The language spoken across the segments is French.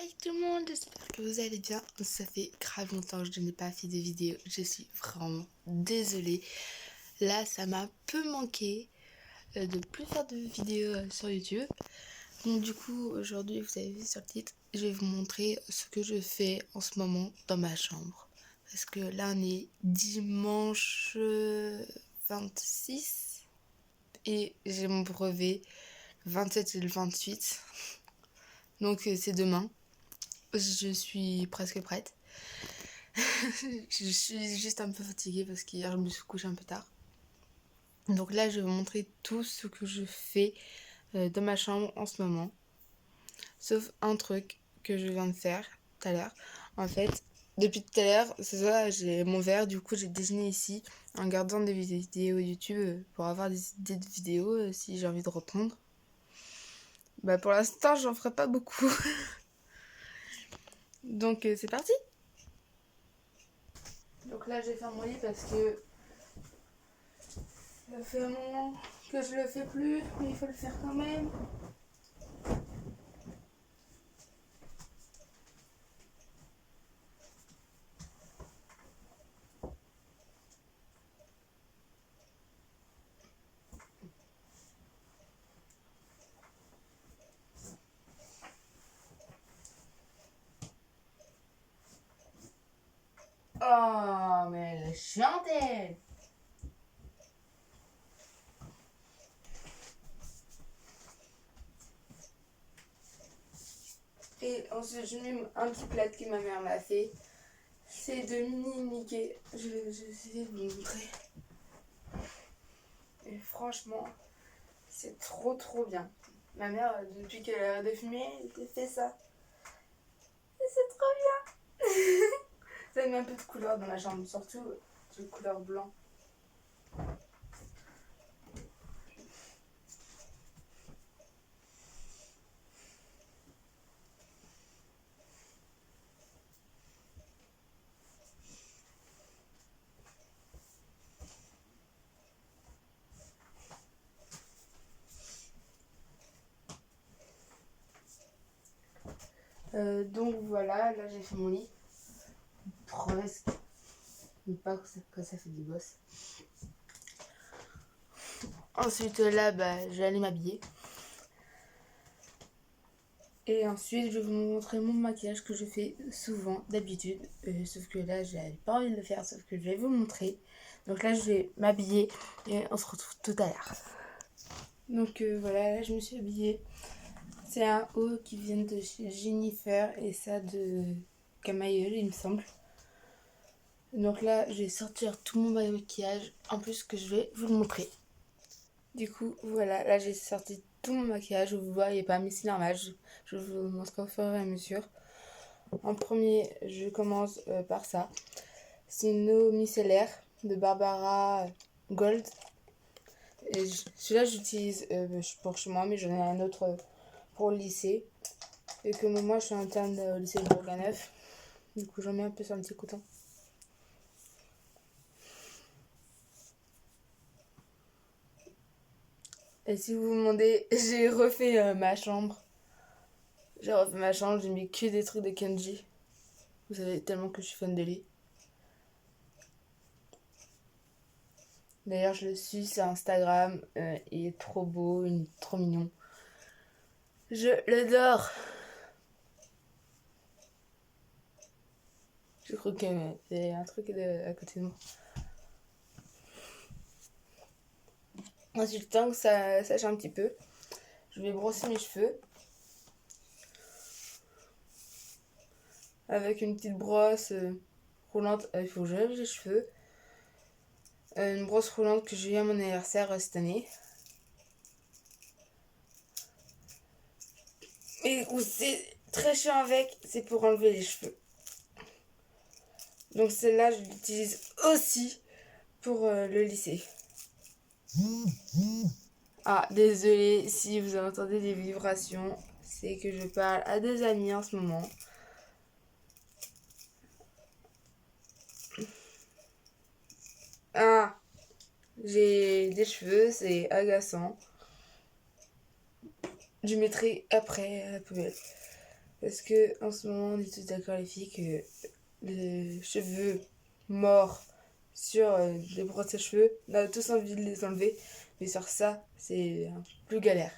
Hey tout le monde, j'espère que vous allez bien. Ça fait grave longtemps que je n'ai pas fait de vidéo. Je suis vraiment désolée. Là, ça m'a un peu manqué de plus faire de vidéos sur YouTube. Donc du coup, aujourd'hui, vous avez vu sur le titre, je vais vous montrer ce que je fais en ce moment dans ma chambre. Parce que là, on est dimanche 26 et j'ai mon brevet le 27 et le 28. Donc c'est demain. Je suis presque prête. Je suis juste un peu fatiguée parce qu'hier je me suis couchée un peu tard. Donc là je vais vous montrer tout ce que je fais dans ma chambre en ce moment. Sauf un truc que je viens de faire tout à l'heure. En fait, depuis tout à l'heure, c'est ça, j'ai mon verre, du coup j'ai déjeuné ici en regardant des vidéos YouTube pour avoir des idées de vidéos si j'ai envie de reprendre. Bah pour l'instant j'en ferai pas beaucoup. Donc c'est parti. Donc là j'ai fait mon lit parce que ça fait un moment que je le fais plus, mais il faut le faire quand même. Oh, mais elle est chiante, elle. Et ensuite, je mets un petit plat que ma mère m'a fait. C'est de mini Mickey. Je vais essayer de vous montrer. Et franchement, c'est trop bien. Ma mère, depuis qu'elle a arrêté de fumer, elle fait ça. Et c'est trop bien. Ça met un peu de couleur dans la chambre, surtout de couleur blanc. Donc voilà, là j'ai fait mon lit. Presque. Mais pas quand ça fait des bosses. Ensuite là, je vais aller m'habiller. Et ensuite je vais vous montrer mon maquillage que je fais souvent d'habitude. Sauf que là j'avais pas envie de le faire, sauf que je vais vous montrer. Donc là je vais m'habiller et on se retrouve tout à l'heure. Donc voilà, là je me suis habillée. C'est un haut qui vient de chez Jennifer et ça de Camaïeul il me semble. Donc là je vais sortir tout mon maquillage en plus que je vais vous le montrer. Du coup voilà, là j'ai sorti tout mon maquillage, vous voyez pas mais c'est normal, je vous le montrerai au fur et à mesure. En premier je commence par ça. C'est une eau micellaire de Barbara Gold. Et celui-là j'utilise pour chez moi mais j'en ai un autre pour le lycée. Et que moi je suis interne au lycée de Bourganeuf. Du coup j'en mets un peu sur un petit coton. Et si vous vous demandez, j'ai refait ma chambre. J'ai mis que des trucs de Kenji. Vous savez tellement que je suis fan de lui. D'ailleurs je le suis sur Instagram, il est trop beau, il est trop mignon. Je l'adore. Je crois qu'il y a un truc à côté de moi. Ensuite, le temps que ça sèche un petit peu, je vais brosser mes cheveux. Avec une petite brosse roulante. Il faut que je lave les cheveux. Une brosse roulante que j'ai eu à mon anniversaire cette année. Mais où c'est très chiant avec, c'est pour enlever les cheveux. Donc celle-là, je l'utilise aussi pour le lycée. Ah, désolé si vous entendez des vibrations, c'est que je parle à des amis en ce moment. Ah, j'ai des cheveux, c'est agaçant. Je mettrai après à la poubelle. Parce que en ce moment, on est tous d'accord les filles que les cheveux morts sur les brosses à cheveux, on a tous envie de les enlever. Mais sur ça, c'est plus galère.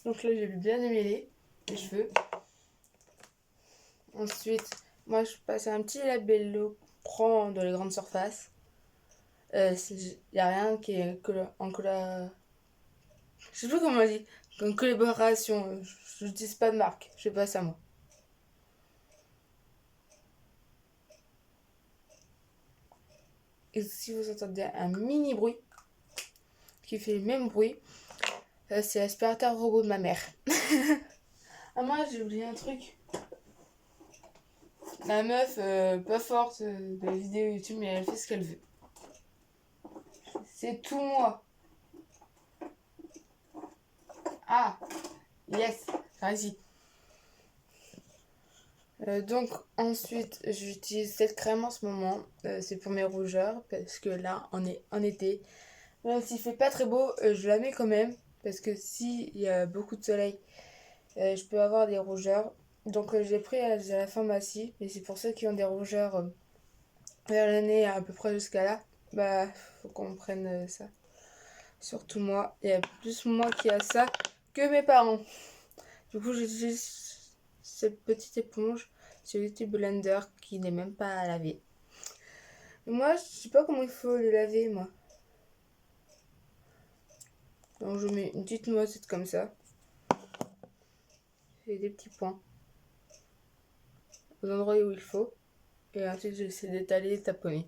Donc là, j'ai bien démêlé les cheveux. Ensuite, moi, je passe un petit labello prend dans les grandes surfaces. Il n'y a rien qui est en colla... Je sais plus comment on dit. En collaboration. Je n'utilise pas de marque. Je sais pas ça, moi. Et si vous entendez un mini bruit qui fait le même bruit, c'est l'aspirateur robot de ma mère. Ah, moi, j'ai oublié un truc. La meuf, pas forte de la vidéo YouTube, mais elle fait ce qu'elle veut. C'est tout moi. Ah, yes, vas-y. Donc ensuite j'utilise cette crème en ce moment, c'est pour mes rougeurs parce que là on est en été, même s'il fait pas très beau, je la mets quand même parce que s'il y a beaucoup de soleil, je peux avoir des rougeurs. Donc j'ai pris à la pharmacie, mais c'est pour ceux qui ont des rougeurs vers l'année à peu près jusqu'à là, bah faut qu'on prenne ça. Surtout moi, il y a plus moi qui a ça que mes parents. Du coup j'utilise cette petite éponge sur YouTube Blender qui n'est même pas à laver. Et moi, je sais pas comment il faut le laver, moi. Donc je mets une petite noisette comme ça. Et des petits points aux endroits où il faut. Et ensuite, j'essaie d'étaler et taponner.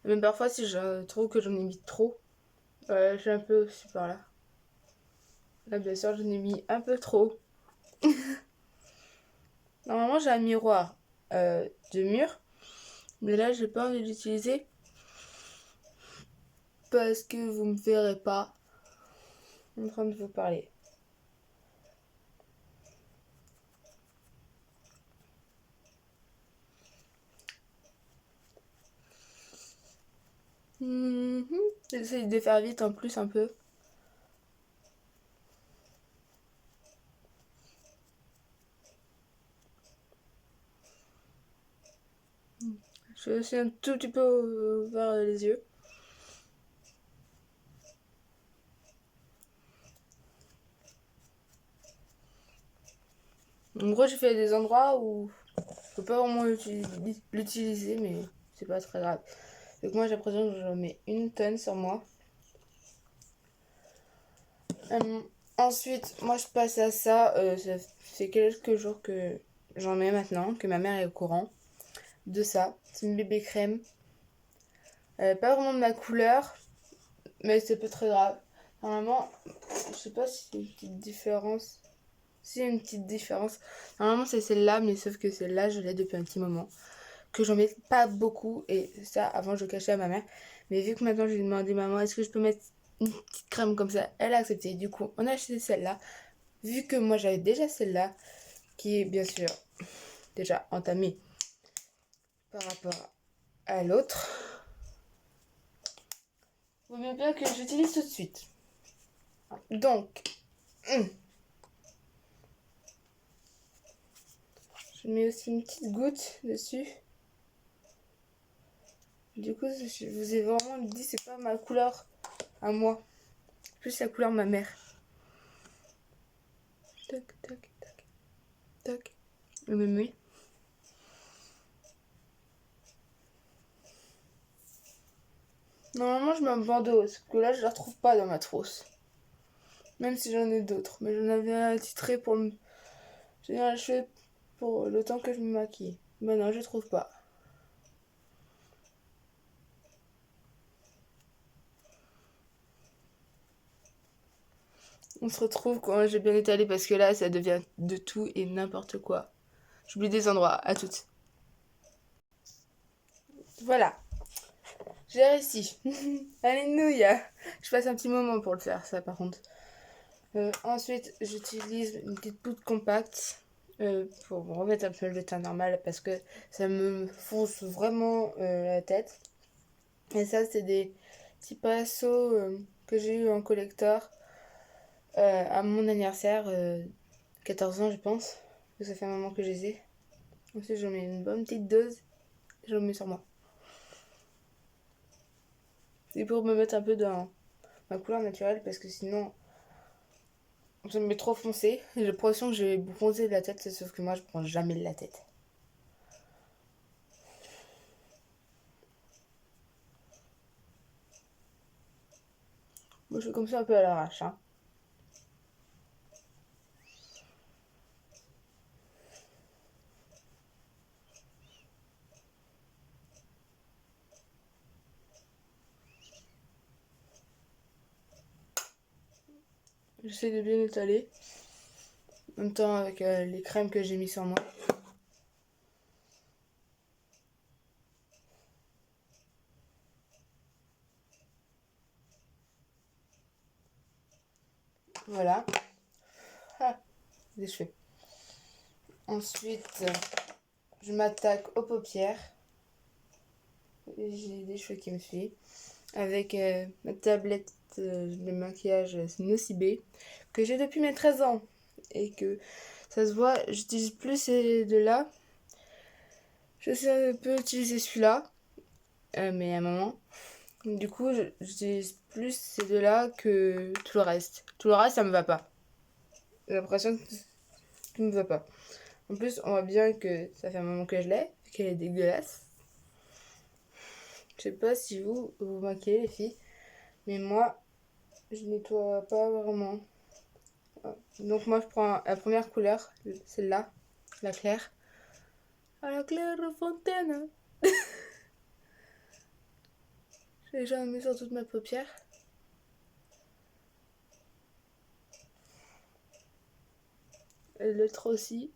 Et même parfois, si je trouve que j'en ai mis trop, j'ai un peu aussi par là. Là, bien sûr, j'en ai mis un peu trop. Normalement, j'ai un miroir de mur. Mais là, j'ai pas envie de l'utiliser. Parce que vous me verrez pas en train de vous parler. J'essaie de faire vite en plus un peu. Je vais aussi un tout petit peu vers les yeux. En gros, j'ai fait des endroits où je peux pas vraiment l'utiliser, mais c'est pas très grave. Donc moi, j'ai l'impression que j'en mets une tonne sur moi. Ensuite, moi, je passe à ça. Ça fait quelques jours que j'en mets maintenant, que ma mère est au courant de ça. C'est une bébé crème. Pas vraiment de ma couleur, mais c'est pas très grave. Normalement, je sais pas si c'est une petite différence. Si, une petite différence. Normalement, c'est celle-là, mais sauf que celle-là, je l'ai depuis un petit moment. Que j'en mets pas beaucoup. Et ça, avant, je cachais à ma mère. Mais vu que maintenant, je lui ai demandé, maman, est-ce que je peux mettre une petite crème comme ça? Elle a accepté. Du coup, on a acheté celle-là. Vu que moi, j'avais déjà celle-là, qui est bien sûr déjà entamée par rapport à l'autre. Vaut mieux bien que j'utilise tout de suite. Donc, je mets aussi une petite goutte dessus. Du coup, je vous ai vraiment dit, c'est pas ma couleur à moi. Plus la couleur de ma mère. Tac, tac, tac, tac. Le même oui. Normalement, je mets un bandeau, parce que là, je la retrouve pas dans ma trousse. Même si j'en ai d'autres. Mais j'en avais un titré pour le... J'ai un cheveu pour le temps que je me maquille. Mais non, je trouve pas. On se retrouve quand j'ai bien étalé parce que là, ça devient de tout et n'importe quoi. J'oublie des endroits. À toutes. Voilà. J'ai réussi. Alléluia. Je passe un petit moment pour le faire, ça, par contre. Ensuite, j'utilise une petite poudre compacte pour me remettre un peu l'état normal parce que ça me fonce vraiment la tête. Et ça, c'est des petits pinceaux que j'ai eu en collector à mon anniversaire, 14 ans je pense. Ça fait un moment que je les ai. Ensuite, j'en mets une bonne petite dose et j'en mets sur moi. C'est pour me mettre un peu dans ma couleur naturelle parce que sinon, ça me met trop foncé. J'ai l'impression que je vais bronzer de la tête, sauf que moi, je bronze jamais de la tête. Moi, je fais comme ça un peu à l'arrache. Hein. J'essaie de bien étaler. En même temps, avec les crèmes que j'ai mis sur moi. Voilà. Ah, des cheveux. Ensuite, je m'attaque aux paupières. J'ai des cheveux qui me suivent. Avec ma tablette de maquillage Nocibé que j'ai depuis mes 13 ans. Et que ça se voit, j'utilise plus ces deux-là. Je sais un peu utiliser celui-là. Mais à un moment. Du coup, j'utilise plus ces deux-là que tout le reste. Tout le reste, ça me va pas. J'ai l'impression que tout me va pas. En plus, on voit bien que ça fait un moment que je l'ai, qu'elle est dégueulasse. Je sais pas si vous maquillez les filles, mais moi, je nettoie pas vraiment. Donc moi, je prends la première couleur, celle-là, la claire. À la claire fontaine. J'ai déjà mis sur toute ma paupière. Et l'autre aussi.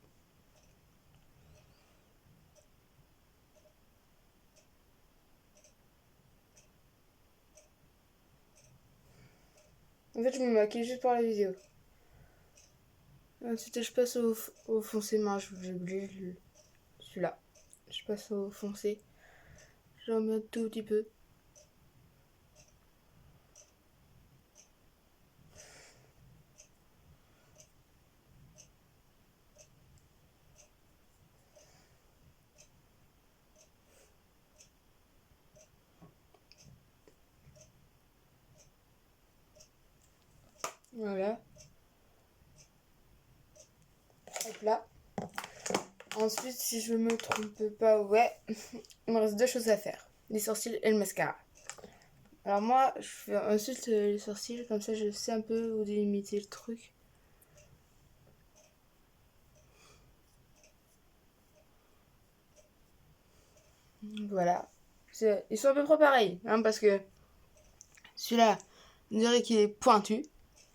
En fait, je me maquille juste pour la vidéo. Ensuite, je passe au foncé. J'ai oublié celui-là. Je passe au foncé. J'en mets un tout petit peu. Voilà. Hop là. Ensuite, si je me trompe pas, ouais, il me reste deux choses à faire. Les sourcils et le mascara. Alors moi, je fais ensuite les sourcils, comme ça je sais un peu où délimiter le truc. Voilà. Ils sont à peu près pareils, hein, parce que celui-là, on dirait qu'il est pointu,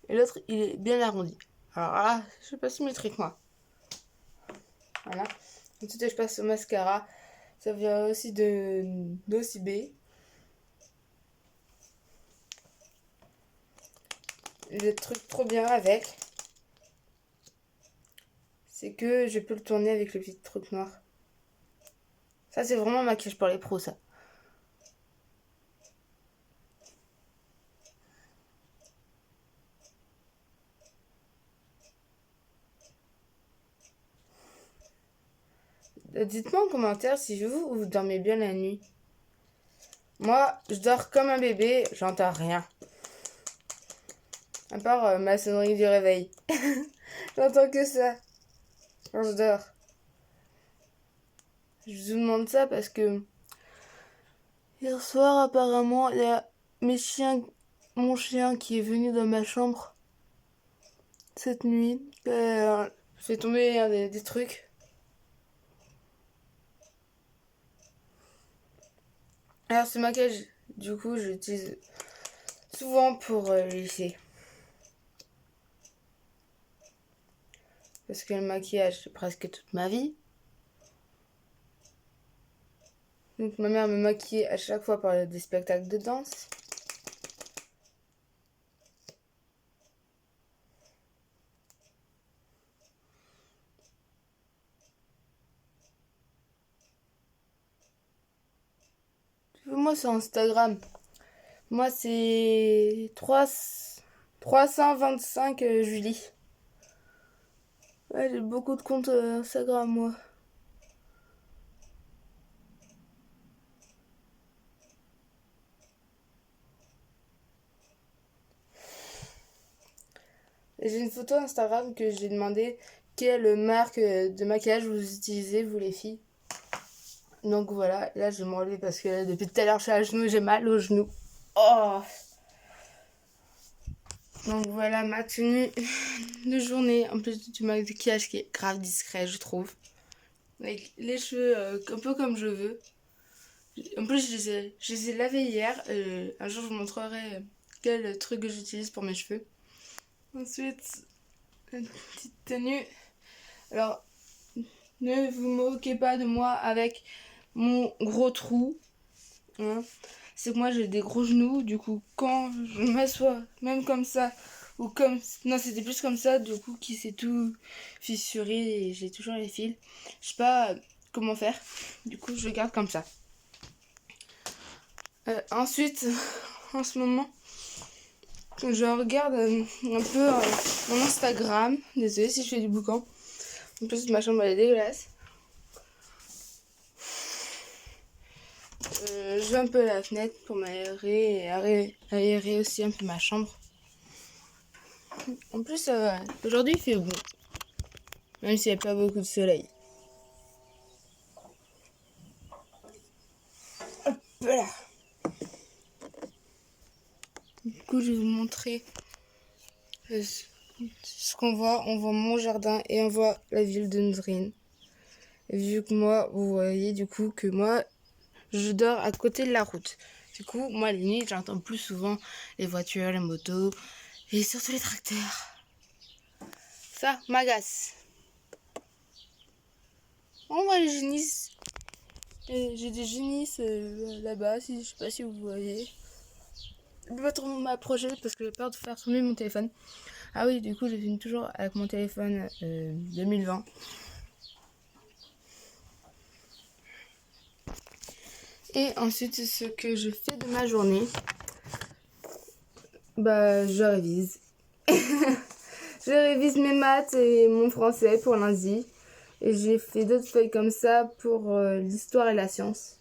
et l'autre, il est bien arrondi. Alors là, je suis pas symétrique, moi. Voilà. Ensuite, je passe au mascara. Ça vient aussi d'Ocibé. Le truc trop bien avec, c'est que je peux le tourner avec le petit truc noir. Ça, c'est vraiment un maquillage pour les pros, ça. Dites-moi en commentaire si vous dormez bien la nuit. Moi, je dors comme un bébé, j'entends rien. À part ma sonnerie du réveil. J'entends que ça quand je dors. Je vous demande ça parce que hier soir, apparemment, il y a mon chien qui est venu dans ma chambre cette nuit. Fait tomber des trucs. Alors ce maquillage, du coup, je l'utilise souvent pour lisser. Parce que le maquillage, c'est presque toute ma vie. Donc ma mère me maquillait à chaque fois par des spectacles de danse. moi sur Instagram. Moi, c'est 325 Julie. Ouais, j'ai beaucoup de comptes Instagram, moi. Et j'ai une photo Instagram que j'ai demandé quelle marque de maquillage vous utilisez, vous les filles. Donc voilà, là je vais me relever parce que depuis tout à l'heure je suis à genoux, j'ai mal au genou. Oh! Donc voilà ma tenue de journée, en plus du maquillage qui est grave discret je trouve. Avec les cheveux un peu comme je veux. En plus je les ai lavés hier, un jour je vous montrerai quel truc que j'utilise pour mes cheveux. Ensuite, une petite tenue. Alors, ne vous moquez pas de moi avec mon gros trou. Hein. C'est que moi j'ai des gros genoux, du coup quand je m'assois, même comme ça, ou comme... Non, c'était plus comme ça, du coup qui s'est tout fissuré et j'ai toujours les fils. Je sais pas comment faire, du coup je garde comme ça. Ensuite, en ce moment, je regarde un peu mon Instagram. Désolée si je fais du boucan. En plus ma chambre elle est dégueulasse. Je vais un peu à la fenêtre pour m'aérer et aérer aussi un peu ma chambre. En plus, aujourd'hui il fait bon, même s'il n'y a pas beaucoup de soleil. Hop là. Du coup, je vais vous montrer ce qu'on voit. On voit mon jardin et on voit la ville de Nzrin. Et vu que moi, vous voyez du coup que moi, je dors à côté de la route. Du coup, moi, les nuits, j'entends plus souvent les voitures, les motos et surtout les tracteurs. Ça m'agace. On voit les génisses. J'ai des génisses là-bas, je sais pas si vous voyez. Je peux pas trop m'approcher parce que j'ai peur de faire tomber mon téléphone. Ah oui, du coup, je filme toujours avec mon téléphone 2020. Et ensuite, ce que je fais de ma journée, bah, je révise. Je révise mes maths et mon français pour lundi. Et j'ai fait d'autres feuilles comme ça pour l'histoire et la science.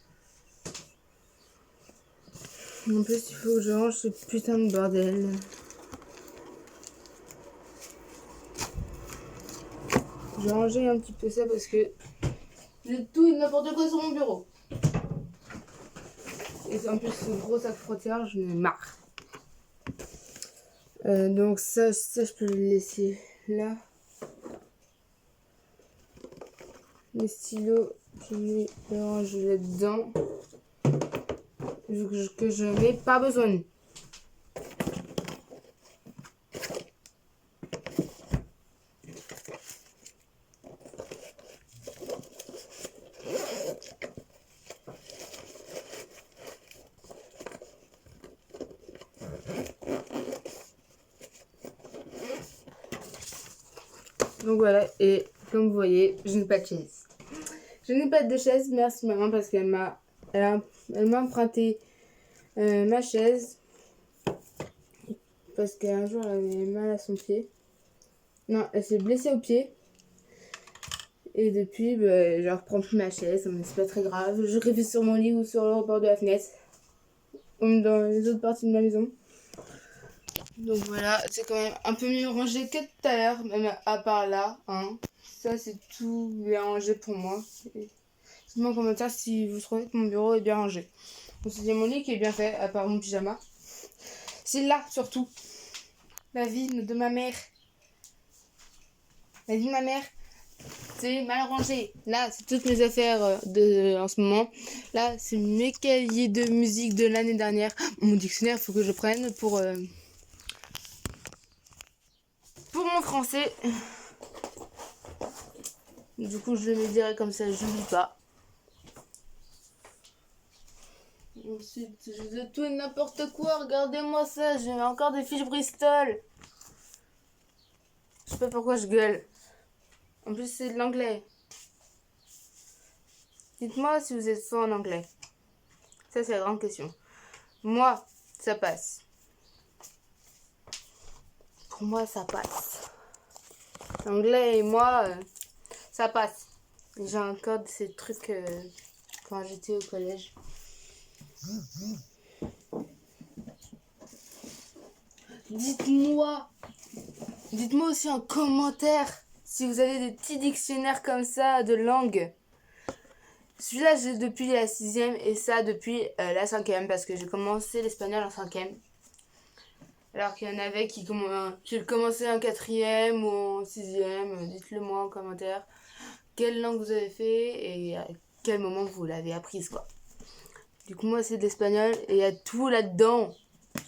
En plus, il faut que je range ce putain de bordel. Je vais ranger un petit peu ça parce que j'ai tout et n'importe quoi sur mon bureau. Et en plus, ce gros sac frotteur, je n'ai marre. Donc ça, je peux le laisser là. Les stylos, je vais les ranger là-dedans. Vu que je n'ai pas besoin. Donc voilà, et comme vous voyez, je n'ai pas de chaise. Je n'ai pas de chaise, merci maman, parce qu'elle m'a emprunté ma chaise. Parce qu'un jour, elle avait mal à son pied. Non, elle s'est blessée au pied. Et depuis, bah, je reprends plus ma chaise, mais c'est pas très grave. Je révise sur mon lit ou sur le rebord de la fenêtre. Ou dans les autres parties de ma maison. Donc voilà, c'est quand même un peu mieux rangé que tout à l'heure, même à part là. Hein. Ça, c'est tout bien rangé pour moi. Dites-moi en commentaire si vous trouvez que mon bureau est bien rangé. Donc c'est mon lit qui est bien fait, à part mon pyjama. C'est là, surtout. La vie de ma mère. La vie de ma mère, c'est mal rangé. Là, c'est toutes mes affaires en ce moment. Là, c'est mes cahiers de musique de l'année dernière. Mon dictionnaire, il faut que je prenne pour mon français. Du coup, je le dirai comme ça, je n'oublie pas. Ensuite, je de tout et n'importe quoi. Regardez-moi ça, j'ai encore des fiches Bristol. Je sais pas pourquoi je gueule. En plus, c'est de l'anglais. Dites-moi si vous êtes fort en anglais. Ça, c'est la grande question. Moi, ça passe. Pour moi, ça passe. L'anglais et moi, ça passe. J'ai encore de ces trucs quand j'étais au collège. Dites-moi aussi en commentaire si vous avez des petits dictionnaires comme ça de langue. Celui-là, j'ai depuis la 6e et ça depuis la 5e parce que j'ai commencé l'espagnol en 5e. Alors qu'il y en avait qui le commençaient en 4e ou en 6e. Dites-le moi en commentaire. Quelle langue vous avez fait et à quel moment vous l'avez apprise, quoi. Du coup, moi, c'est de l'espagnol et il y a tout là-dedans.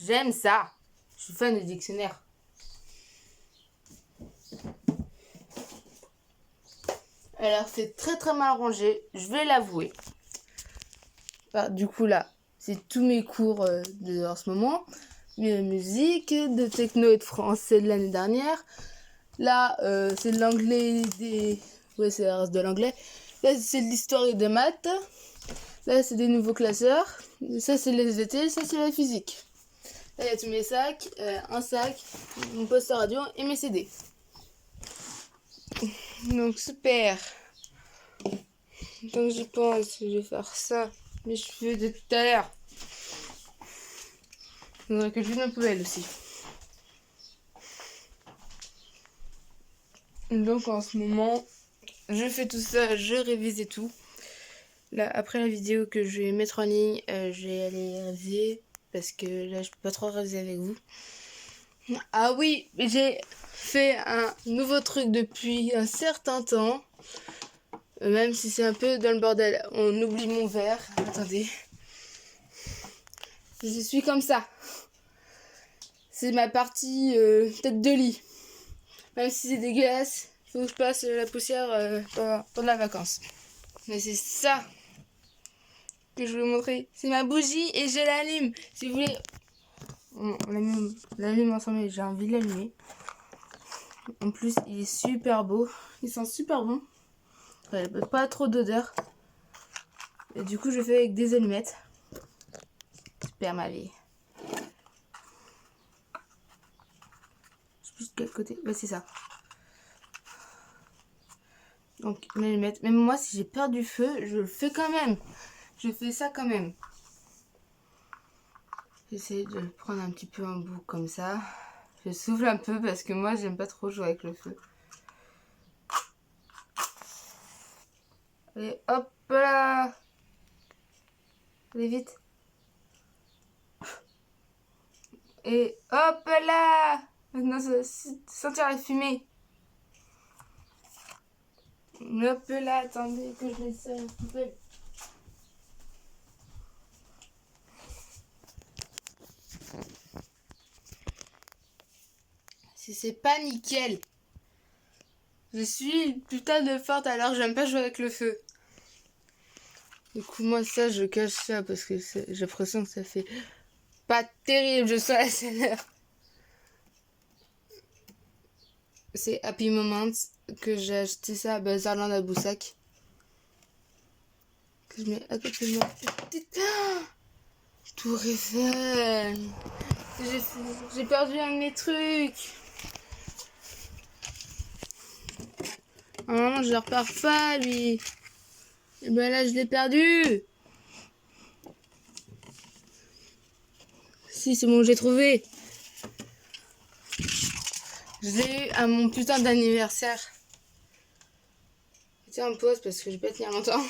J'aime ça. Je suis fan de dictionnaire. Alors, c'est très très mal rangé, je vais l'avouer. Du coup, là, c'est tous mes cours en ce moment. De musique, de techno et de français de l'année dernière. Là, c'est de l'anglais Ouais, c'est le reste de l'anglais. Là, c'est de l'histoire et des maths. Là, c'est des nouveaux classeurs. Ça, c'est les SVT. Ça, c'est la physique. Là, il y a tous mes sacs. Un sac, mon poste radio et mes CD. Donc, super. Donc, j'y pense. Je vais faire ça. Mes cheveux de tout à l'heure. Il faudrait que je vide ma poubelle aussi. Donc, en ce moment, je fais tout ça. Je révise et tout. Là, après la vidéo que je vais mettre en ligne, je vais aller réviser. Parce que là, je peux pas trop réviser avec vous. Ah oui, j'ai fait un nouveau truc depuis un certain temps. Même si c'est un peu dans le bordel. On oublie mon verre. Attendez. Je suis comme ça. C'est ma partie tête de lit. Même si c'est dégueulasse, il faut que je passe la poussière pendant la vacance. Mais c'est ça que je vais vous montrer. C'est ma bougie et je l'allume. Si vous voulez, on l'allume ensemble. J'ai envie de l'allumer. En plus, il est super beau. Il sent super bon. Pas trop d'odeur. Et du coup, je fais avec des allumettes. Super ma vie. Je sais plus de quel côté. Ouais, c'est ça. Donc, une allumette. Même moi, si j'ai peur du feu, je le fais quand même. Je fais ça quand même. J'essaie de le prendre un petit peu en bout comme ça. Je souffle un peu parce que moi, j'aime pas trop jouer avec le feu. Allez, hop là! Allez, vite! Et hop là! Maintenant, ça va sentir la fumée. Hop là, attendez que je mette ça un peu. Si c'est pas nickel. Je suis putain de forte alors j'aime pas jouer avec le feu. Du coup, moi, ça, je cache ça parce que j'ai l'impression que ça fait pas terrible. Je sens la chaleur. C'est Happy Moments que j'ai acheté ça à Bazarland à Boussac. Que je mets à côté de moi. Putain! Tour Eiffel. J'ai perdu un de mes trucs. Normalement, je le repars pas, lui. Et ben là, je l'ai perdu. Si, c'est bon, j'ai trouvé. Je l'ai eu à mon putain d'anniversaire. J'étais en pause parce que je vais pas tenir longtemps.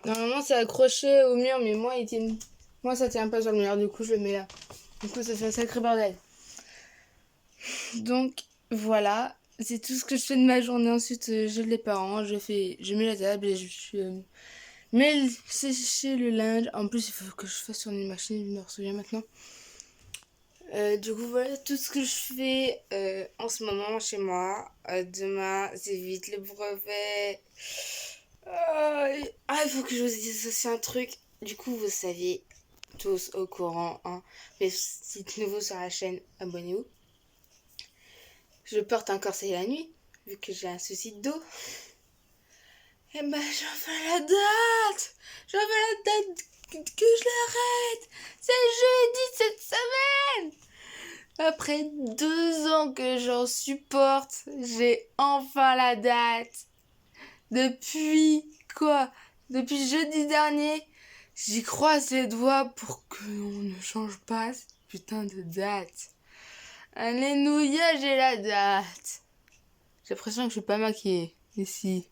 Normalement, c'est accroché au mur, mais moi, ça tient pas sur le mur. Du coup, je le mets là. Du coup, ça fait un sacré bordel. Donc, voilà. C'est tout ce que je fais de ma journée. Ensuite, j'ai les parents. Je mets la table et je mets sécher le linge. En plus, il faut que je fasse sur une machine. Je me souviens maintenant. Du coup, voilà tout ce que je fais en ce moment chez moi. Demain, c'est vite le brevet. Il faut que je vous dise aussi un truc. Du coup, vous savez tous au courant. Hein. Mais si vous êtes nouveau sur la chaîne, abonnez-vous. je porte un corset la nuit, vu que j'ai un souci de dos. Et ben j'en fais la date. J'en fais la date que je l'arrête. C'est jeudi cette semaine. Après 2 ans que j'en supporte, j'ai enfin la date. Depuis quoi? Depuis jeudi dernier, j'y croise les doigts pour qu'on ne change pas cette putain de date. Alléluia, j'ai la date. J'ai l'impression que je suis pas maquillée ici.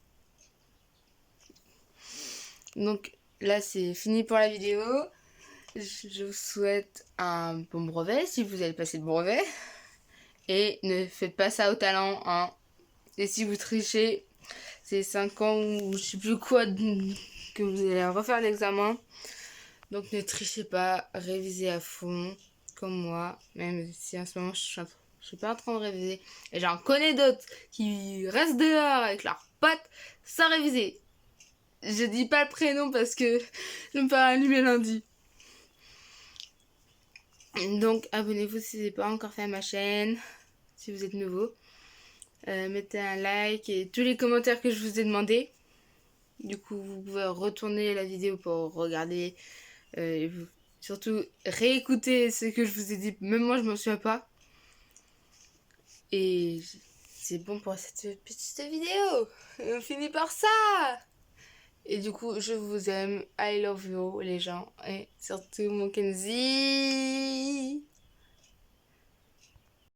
Donc là, c'est fini pour la vidéo. Je vous souhaite un bon brevet si vous allez passer le brevet. Et ne faites pas ça au talent, hein. Et si vous trichez, c'est 5 ans ou je sais plus quoi que vous allez refaire l'examen. Donc ne trichez pas, révisez à fond, comme moi. Même si en ce moment je suis pas en train de réviser. Et j'en connais d'autres qui restent dehors avec leurs potes sans réviser. Je dis pas le prénom parce que je me fais allumer lundi. Donc abonnez-vous si ce n'est pas encore fait à ma chaîne, si vous êtes nouveau. Mettez un like et tous les commentaires que je vous ai demandé. Du coup, vous pouvez retourner la vidéo pour regarder et surtout réécouter ce que je vous ai dit. Même moi, je m'en souviens pas. Et c'est bon pour cette petite vidéo. Et on finit par ça. Et du coup, je vous aime. I love you, les gens. Et surtout mon Kenzie.